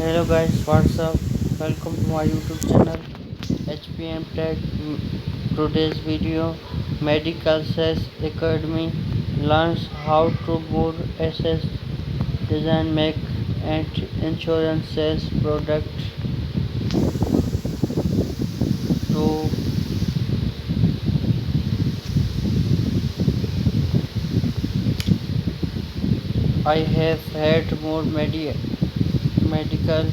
Hello guys, what's up? Welcome to my YouTube channel HPM Tech. Today's video, Medical Sales Academy learns how to more assess, design, make and insurance sales product to I have had more medical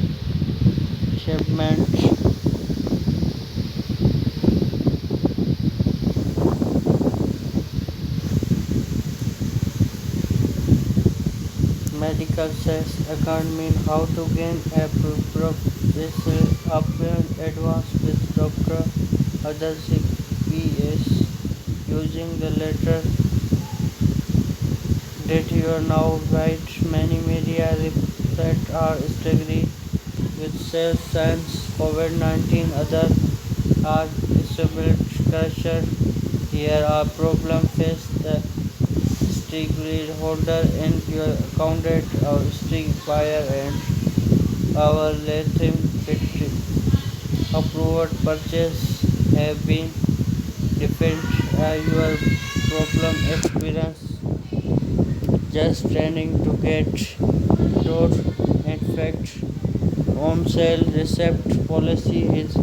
shipments. Medical sales academy how to gain a professional advance with Dr. Other CPS using the letter that you are now right. Many media reports are struggling with sales since COVID-19. Others are established culture. Here are problem face the stick holder in your accounted or stick buyer and our letting approved purchase have been different your problem experience just training to get door. In fact, on sale receipt policy is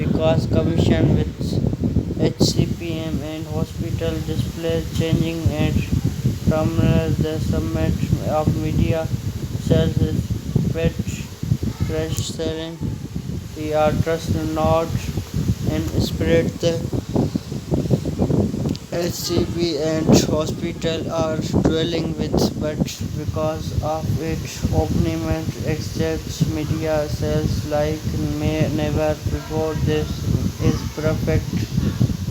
because commission with HCPM and hospital display changing and terminal the summit of media sales is pet fresh selling. We are trust not and spread the HCP and hospital are dwelling with, but because of its opening exact media sales like may never before. This is perfect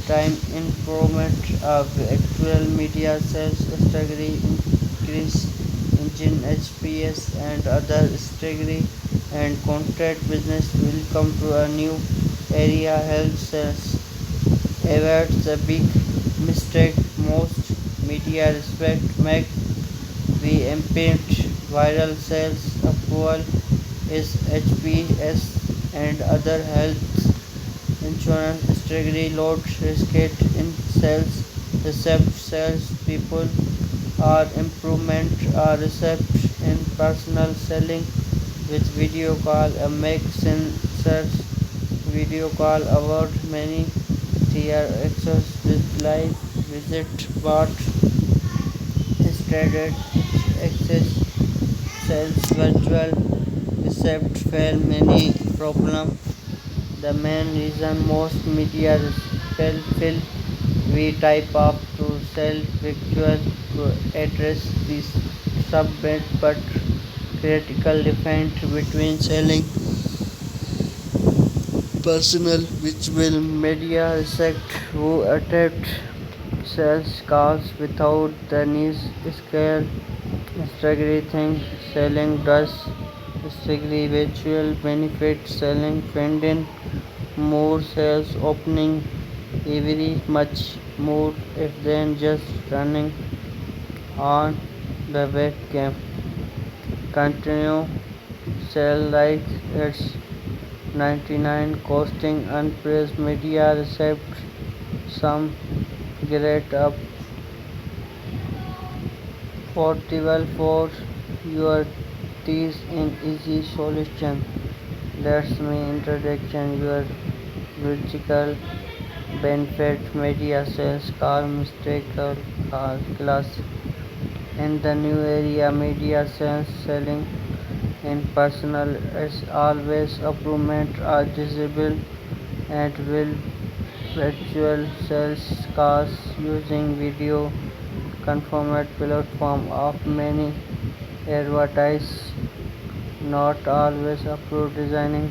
time improvement of actual media sales strategy increase engine HPS and other strategy and contact business will come to a new area health sales avoid the big mistake most media respect make the impact viral sales approval is HPS and other health insurance strategy load risked in sales recept sales people are improvement are recept in personal selling with video call a make sensors video call award many tier access with live visit but traded access sales virtual recept fail many problem. The main reason most media fail we type up to sell virtual to address this subnet but critical difference between selling personal which will media restrict who attempt sales calls without the need scale strategy thing selling does strategy virtual benefit selling finding more sales opening every much more if than just running on the webcam continue sell like it's 99 costing unpraised media recept some great up portable for your teeth in easy solution. That's my introduction your vertical benefit media sales car mistake car class in the new area media sales selling in personal is always improvement are visible and will virtual sales cars using video conformat platform of many advertise not always approved designing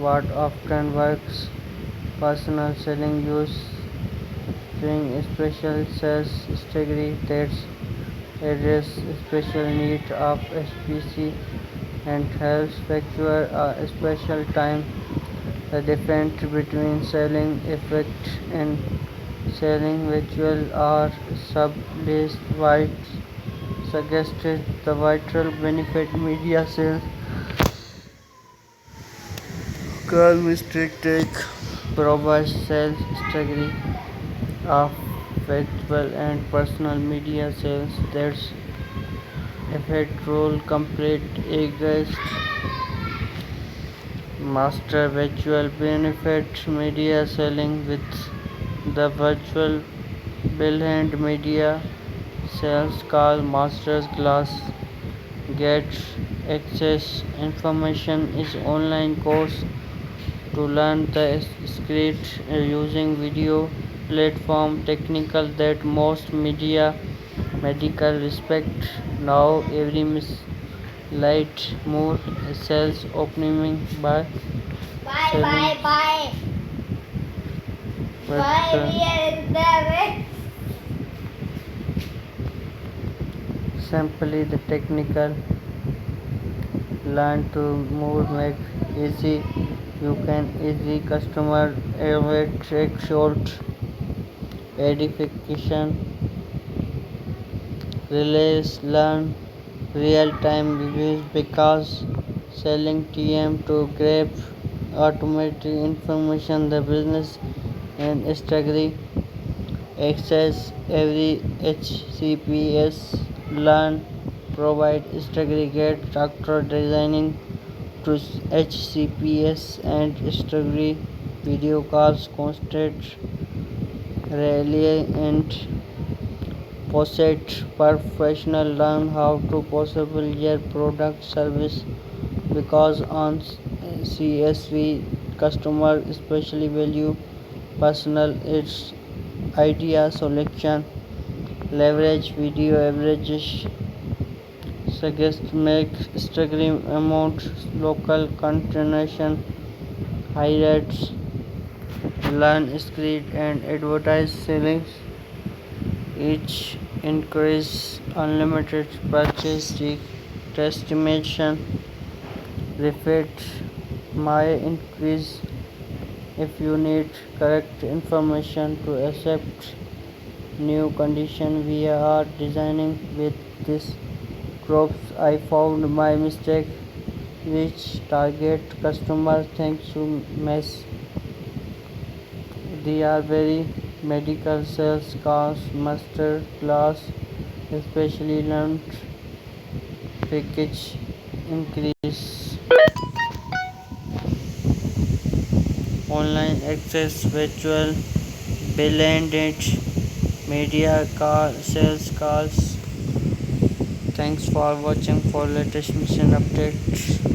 what often works personal selling using special sales strategy that address special need of HPC and helps factor a special time. The difference between selling effect and selling virtual are subleased white. Suggested the vital benefit media sales Call Mistake Tech provides sales strategy of festival and personal media sales that's effect role complete a guest master virtual benefit media selling with the virtual billhand media sales call masters class get access information is online course to learn the script using video platform technical that most media medical respect now every light more sales opening by selling but simply the technical learn to more make easy you can easy customer elevate track short edification relays learn real-time reviews because selling TM to grab automatic information the business and strategy access every HCPS learn provide strategy get doctor designing to HCPS and strategy video calls constant relay and post professional learn how to possible your product service because on CSV customer especially value personal its idea selection leverage video averages suggest make staggering amount local continuation high rates learn script and advertise selling each increase unlimited purchase estimation repeat my increase if you need correct information to accept new condition we are designing with this crops I found my mistake which target customer thanks to mess they are very medical sales cars master class especially learned package increase online access virtual blended media car sales calls thanks for watching for latest mission updates